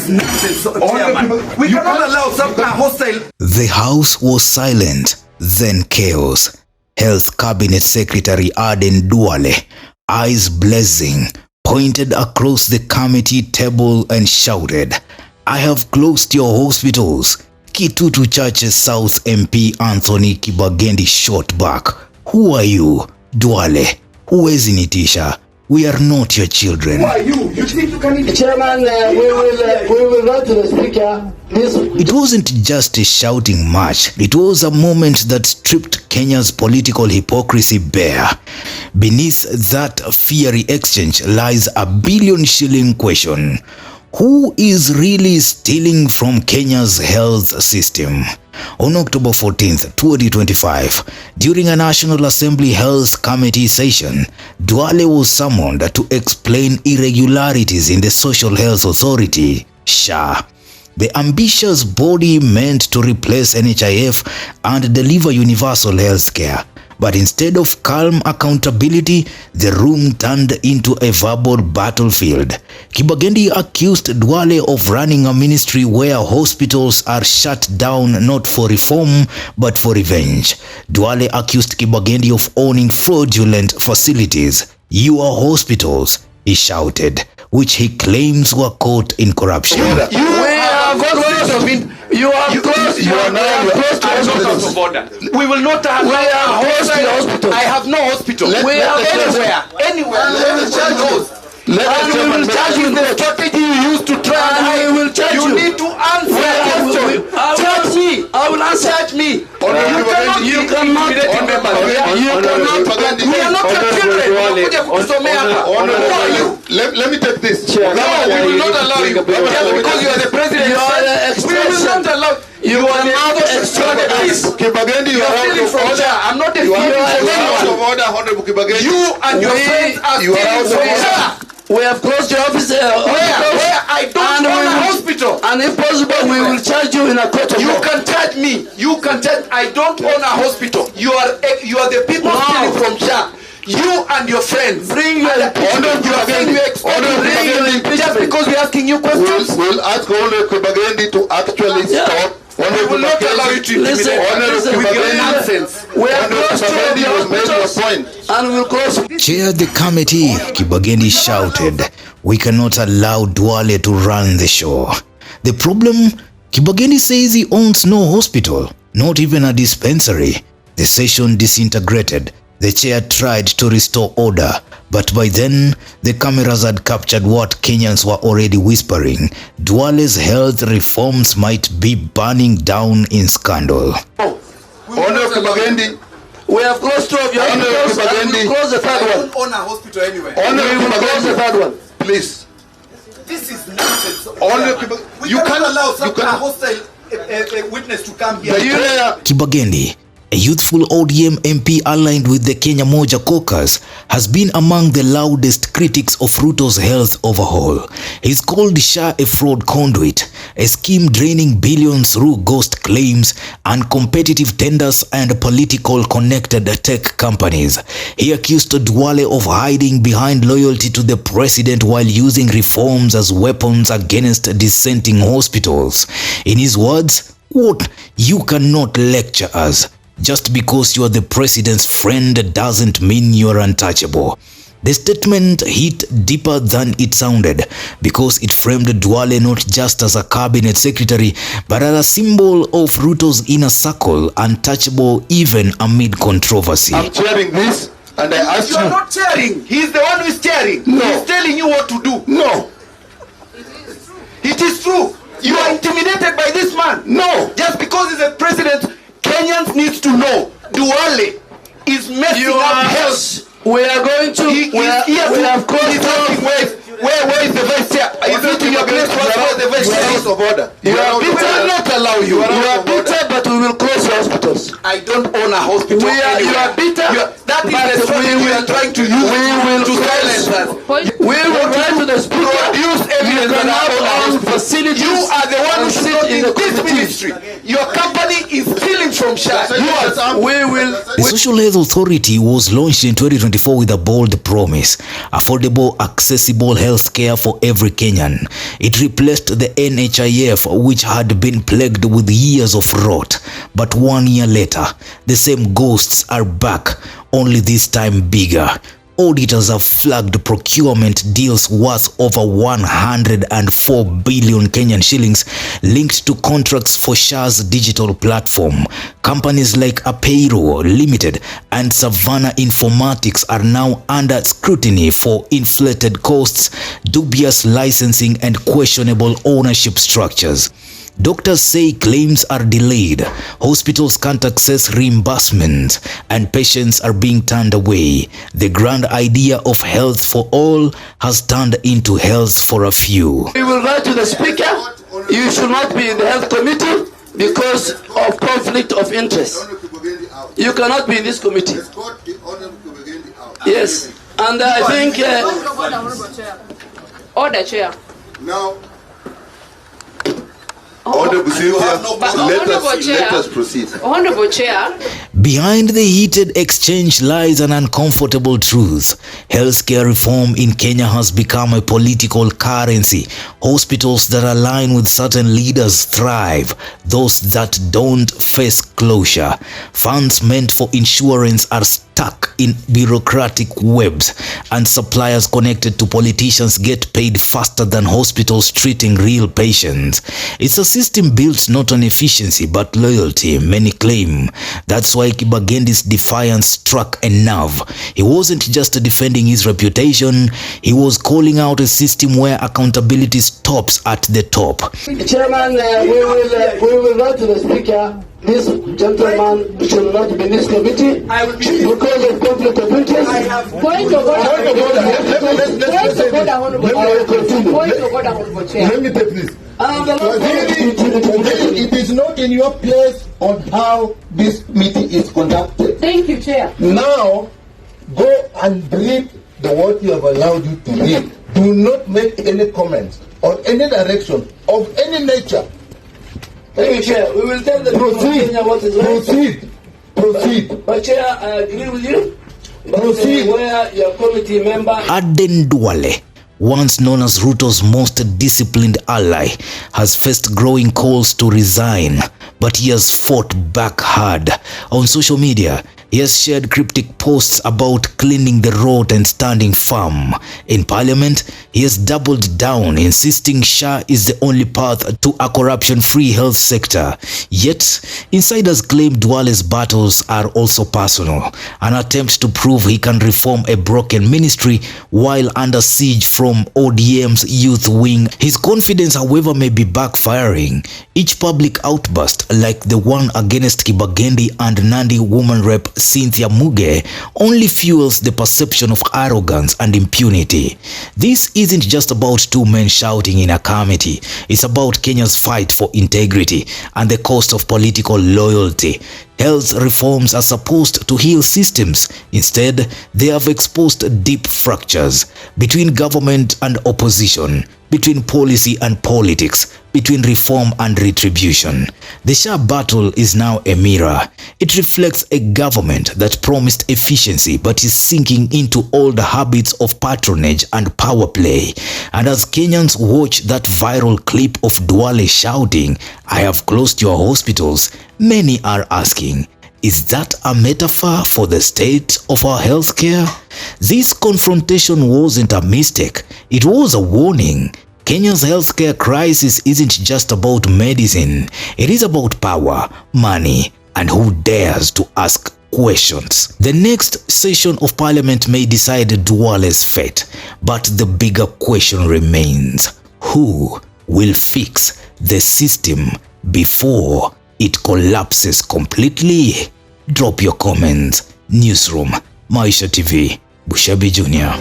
is nonsense, Chairman. We cannot allow some hostile. The House was silent, then chaos. Health Cabinet Secretary Aden Duale, eyes blazing, pointed across the committee table and shouted, "I have closed your hospitals." Kitutu Churches South MP Anthony Kibagendi shot back, "Who are you, Duale? Huwezi nitisha. We are not your children." Who are you? You think you can... Chairman, we will write to the Speaker. It wasn't just a shouting match. It was a moment that stripped Kenya's political hypocrisy bare. Beneath that fiery exchange lies a billion-shilling question. Who is really stealing from Kenya's health system? On October 14th, 2025, during a National Assembly Health Committee session, Duale was summoned to explain irregularities in the Social Health Authority, SHA. The ambitious body meant to replace NHIF and deliver universal health care. But instead of calm accountability, the room turned into a verbal battlefield. Kibagendi accused Duale of running a ministry where hospitals are shut down not for reform but for revenge. Duale accused Kibagendi of owning fraudulent facilities. "Your hospitals," he shouted, which he claims were caught in corruption. You are close to border. We will not have hospital. I have no hospital. We are anywhere. Let the church goes. And we will charge you the strategy you used to try. And we will charge you. You need to answer the question. Charge me. I will answer me. You cannot. We are not your children. Let me take this. No, we will not allow you. Because you are the president. You are the expression. We will not allow you. You are not extraordinary. Kibagendi, you are out of order. I'm not a You are out of order, Honorable Kibagendi. You and your friends are stealing from SHA. We have closed your office. Where I don't own a hospital. And if possible, we will charge you in a court of law. You can charge me. You can charge. I don't own a hospital. You are the people stealing from SHA. You and your friends. Bring your just because we're asking you questions. We'll ask Honorable Kibagendi to actually stop. We will not allow you to intimidate with your nonsense. We are close to your point. And we'll close. Chair the committee, Kibagendi shouted, "We cannot allow Duale to run the show." The problem? Kibagendi says he owns no hospital, not even a dispensary. The session disintegrated. The chair tried to restore order, but by then, the cameras had captured what Kenyans were already whispering. Duale's health reforms might be burning down in scandal. Honorable Kibagendi, we have closed two of your hospitals and we'll close the third one. I don't own a hospital anywhere. Honorable We will close the third one. please. This is nonsense. We You cannot can allow some you can hostile witness to come here. Kibagendi, a youthful ODM MP aligned with the Kenya Moja caucus, has been among the loudest critics of Ruto's health overhaul. He's called SHA a fraud conduit, a scheme draining billions through ghost claims, uncompetitive tenders and political connected tech companies. He accused Duale of hiding behind loyalty to the president while using reforms as weapons against dissenting hospitals. In his words, quote, "You cannot lecture us. Just because you are the president's friend doesn't mean you are untouchable." The statement hit deeper than it sounded because it framed Duale not just as a cabinet secretary but as a symbol of Ruto's inner circle, untouchable even amid controversy. I'm chairing this and I ask you. You are not chairing. He's the one who is chairing. No. He's telling you what to do. No. It is true. You are intimidated by this man. No. Just because he's a president, Kenyans needs to know Duale is messing up health. We are going to. We have closed. Where is the vice chair? Is it in your place? Where is the vice chair? Of order. We will not allow you. You are bitter, but we will close your hospitals. I don't own a hospital. You are bitter. That is the strategy we are trying to use to silence us. We will try to the speaker. Produce evidence that I own a hospital. Facilities. You are the one who should not in this ministry. Your company is stealing from SHA. The Social Health Authority was launched in 2024 with a bold promise: affordable, accessible health care for every Kenyan. It replaced the NHIF, which had been plagued with years of rot. But 1 year later, the same ghosts are back, only this time bigger. Auditors have flagged procurement deals worth over 104 billion Kenyan shillings linked to contracts for SHA's digital platform. Companies like Apero Limited and Savannah Informatics are now under scrutiny for inflated costs, dubious licensing, and questionable ownership structures. Doctors say claims are delayed, hospitals can't access reimbursement, and patients are being turned away. The grand idea of health for all has turned into health for a few. We will write to the speaker, you should not be in the health committee because of conflict of interest. You cannot be in this committee. Yes, and I think... Order, Chair. Now, Honorable let us proceed. Honorable Chair. Behind the heated exchange lies an uncomfortable truth. Healthcare reform in Kenya has become a political currency. Hospitals that align with certain leaders thrive. Those that don't face closure. Funds meant for insurance are stuck in bureaucratic webs, and suppliers connected to politicians get paid faster than hospitals treating real patients. It's a system built not on efficiency but loyalty, many claim. That's why Kibagendi's defiance struck a nerve. He wasn't just defending his reputation, he was calling out a system where accountability stops at the top. Chairman, we will write to the speaker. This gentleman should not be in this committee because of conflict of interest. Point of order. Let me take this. It is not in your place on how this meeting is conducted. Thank you, Chair. Now, go and read what you have allowed you to read. Do not make any comments or any direction of any nature. Thank you, Chair. We will tell the people of Kenya what is right. Proceed. But Chair, I agree with you. Proceed. Where your committee member... Aden Duale, once known as Ruto's most disciplined ally, has faced growing calls to resign, but he has fought back hard. On social media, he has shared cryptic posts about cleaning the road and standing firm. In parliament, he has doubled down, insisting SHA is the only path to a corruption-free health sector. Yet, insiders claim Duale's battles are also personal, an attempt to prove he can reform a broken ministry while under siege from ODM's youth wing. His confidence, however, may be backfiring. Each public outburst, like the one against Kibagendi and Nandi woman rep Cynthia Muge, only fuels the perception of arrogance and impunity. This isn't just about two men shouting in a committee. It's about Kenya's fight for integrity and the cost of political loyalty. Health reforms are supposed to heal systems. Instead, they have exposed deep fractures between government and opposition, between policy and politics, between reform and retribution. The SHA battle is now a mirror. It reflects a government that promised efficiency but is sinking into old habits of patronage and power play. And as Kenyans watch that viral clip of Duale shouting, "I have closed your hospitals," many are asking, is that a metaphor for the state of our healthcare? This confrontation wasn't a mistake, it was a warning. Kenya's healthcare crisis isn't just about medicine, it is about power, money, and who dares to ask questions. The next session of parliament may decide Duale's fate, but the bigger question remains: who will fix the system before it collapses completely? Drop your comments. Newsroom, Maisha TV, Bushabi Jr.